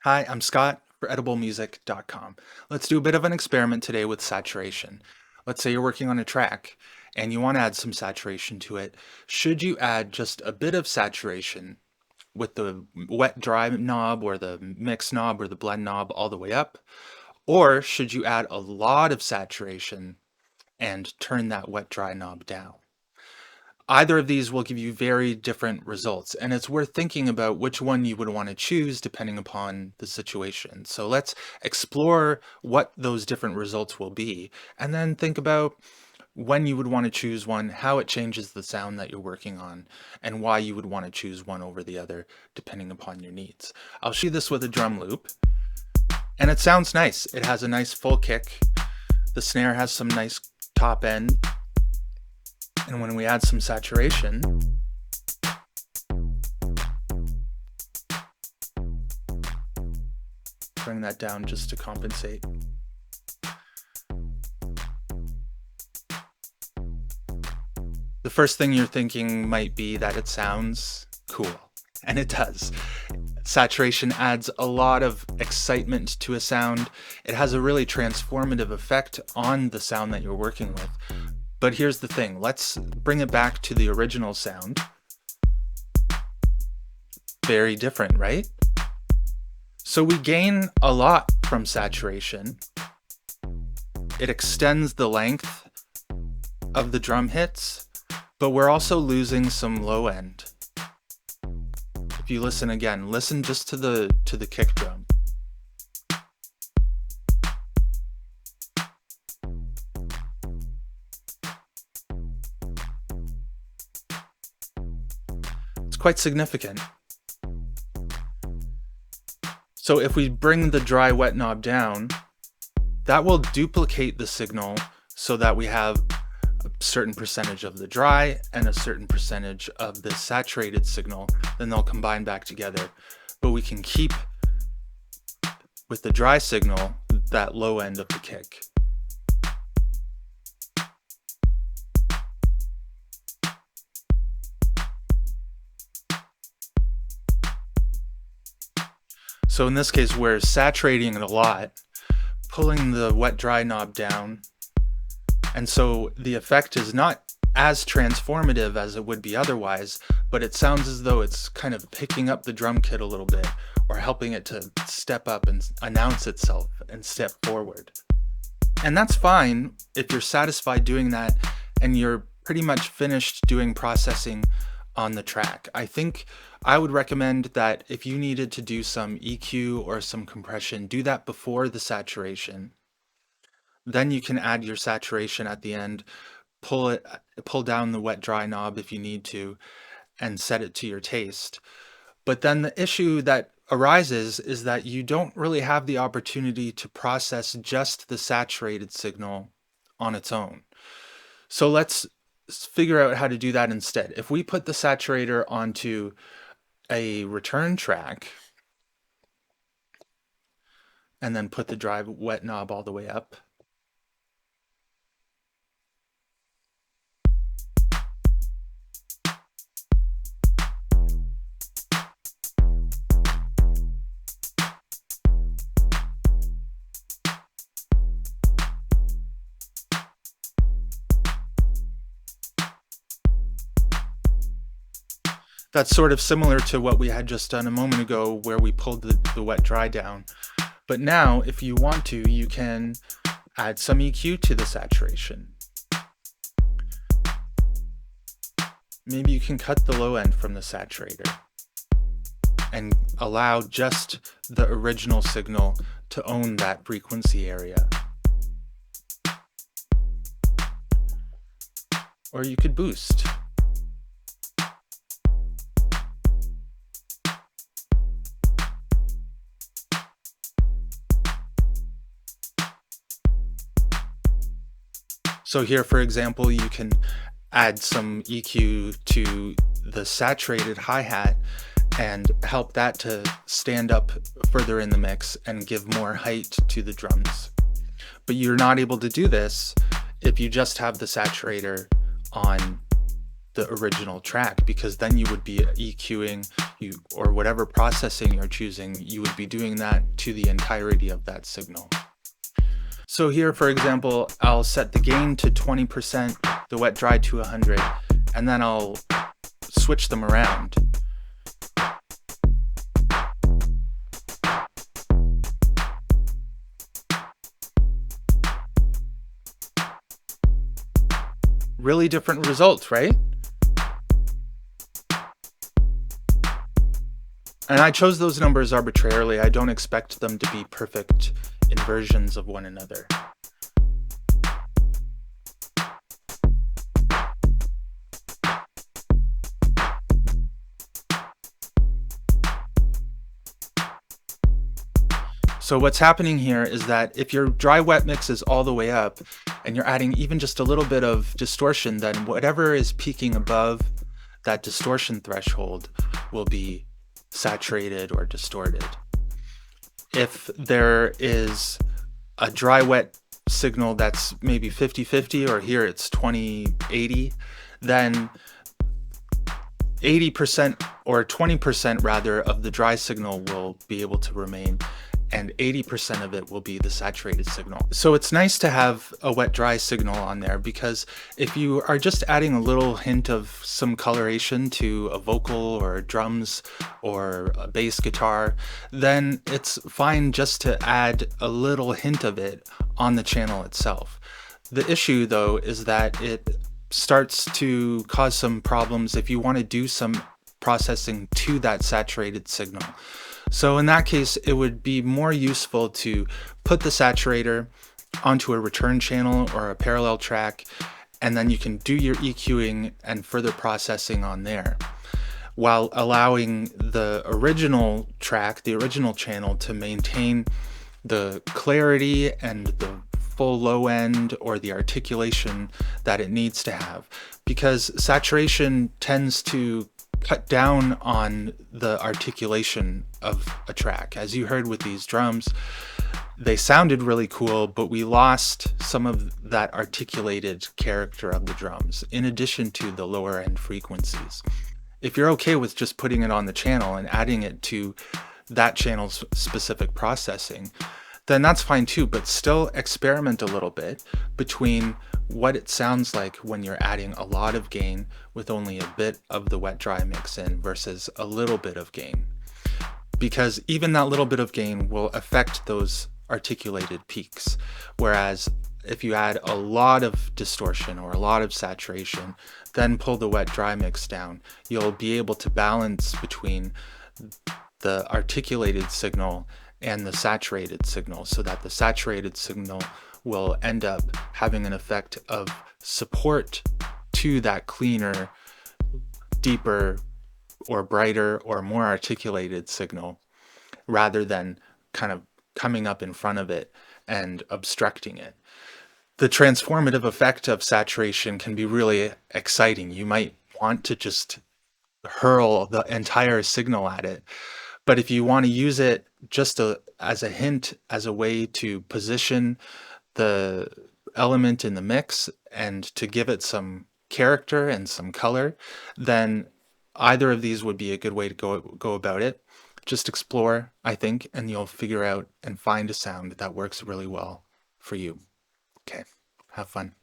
Hi, I'm Scott for ediblemusic.com. Let's do a bit of an experiment today with saturation. Let's say you're working on a track and you want to add some saturation to it. Should you add just a bit of saturation with the wet dry knob or the mix knob or the blend knob all the way up? Or should you add a lot of saturation and turn that wet dry knob down? Either of these will give you very different results, and it's worth thinking about which one you would want to choose depending upon the situation. So let's explore what those different results will be, and then think about when you would want to choose one, how it changes the sound that you're working on, and why you would want to choose one over the other depending upon your needs. I'll show you this with a drum loop, and it sounds nice. It has a nice full kick. The snare has some nice top end. And when we add some saturation, bring that down just to compensate. The first thing you're thinking might be that it sounds cool, and it does. Saturation adds a lot of excitement to a sound. It has a really transformative effect on the sound that you're working with. But here's the thing, let's bring it back to the original sound. Very different, right? So we gain a lot from saturation. It extends the length of the drum hits, but we're also losing some low end. If you listen again, listen just to the kick drum. Quite significant. So if we bring the dry wet knob down, that will duplicate the signal so that we have a certain percentage of the dry and a certain percentage of the saturated signal. Then they'll combine back together. But we can keep with the dry signal that low end of the kick. So in this case, we're saturating it a lot, pulling the wet dry knob down, and so the effect is not as transformative as it would be otherwise, but it sounds as though it's kind of picking up the drum kit a little bit, or helping it to step up and announce itself and step forward. And that's fine if you're satisfied doing that and you're pretty much finished doing processing on the track. I think I would recommend that if you needed to do some EQ or some compression, do that before the saturation. Then you can add your saturation at the end, pull down the wet dry knob if you need to, and set it to your taste. But then the issue that arises is that you don't really have the opportunity to process just the saturated signal on its own. So let's figure out how to do that instead. If we put the saturator onto a return track and then put the dry wet knob all the way up, that's sort of similar to what we had just done a moment ago where we pulled the wet dry down. But now, if you want to, you can add some EQ to the saturation. Maybe you can cut the low end from the saturator and allow just the original signal to own that frequency area. Or you could boost. So here, for example, you can add some EQ to the saturated hi-hat and help that to stand up further in the mix and give more height to the drums. But you're not able to do this if you just have the saturator on the original track, because then you would be EQing or whatever processing you're choosing, you would be doing that to the entirety of that signal. So here, for example, I'll set the gain to 20%, the wet dry to 100, and then I'll switch them around. Really different results, right? And I chose those numbers arbitrarily. I don't expect them to be perfect inversions of one another. So what's happening here is that if your dry wet mix is all the way up and you're adding even just a little bit of distortion, then whatever is peaking above that distortion threshold will be saturated or distorted. If there is a dry wet signal that's maybe 50-50, or here it's 20-80, then 80% or 20% rather of the dry signal will be able to remain, and 80% of it will be the saturated signal. So it's nice to have a wet dry signal on there, because if you are just adding a little hint of some coloration to a vocal or drums or a bass guitar, then it's fine just to add a little hint of it on the channel itself. The issue though is that it starts to cause some problems if you want to do some processing to that saturated signal. So in that case, it would be more useful to put the saturator onto a return channel or a parallel track, and then you can do your EQing and further processing on there, while allowing the original track, the original channel, to maintain the clarity and the full low end or the articulation that it needs to have, because saturation tends to cut down on the articulation of a track. As you heard with these drums, they sounded really cool, but we lost some of that articulated character of the drums, in addition to the lower end frequencies. If you're okay with just putting it on the channel and adding it to that channel's specific processing, then that's fine too, but still experiment a little bit between what it sounds like when you're adding a lot of gain with only a bit of the wet dry mix in versus a little bit of gain. Because even that little bit of gain will affect those articulated peaks. Whereas if you add a lot of distortion or a lot of saturation, then pull the wet dry mix down, you'll be able to balance between the articulated signal and the saturated signal, so that the saturated signal will end up having an effect of support to that cleaner, deeper, or brighter, or more articulated signal, rather than kind of coming up in front of it and obstructing it. The transformative effect of saturation can be really exciting. You might want to just hurl the entire signal at it. But if you want to use it just as a hint, as a way to position the element in the mix and to give it some character and some color, then either of these would be a good way to go about it. Just explore, I think, and you'll figure out and find a sound that works really well for you. Okay, have fun.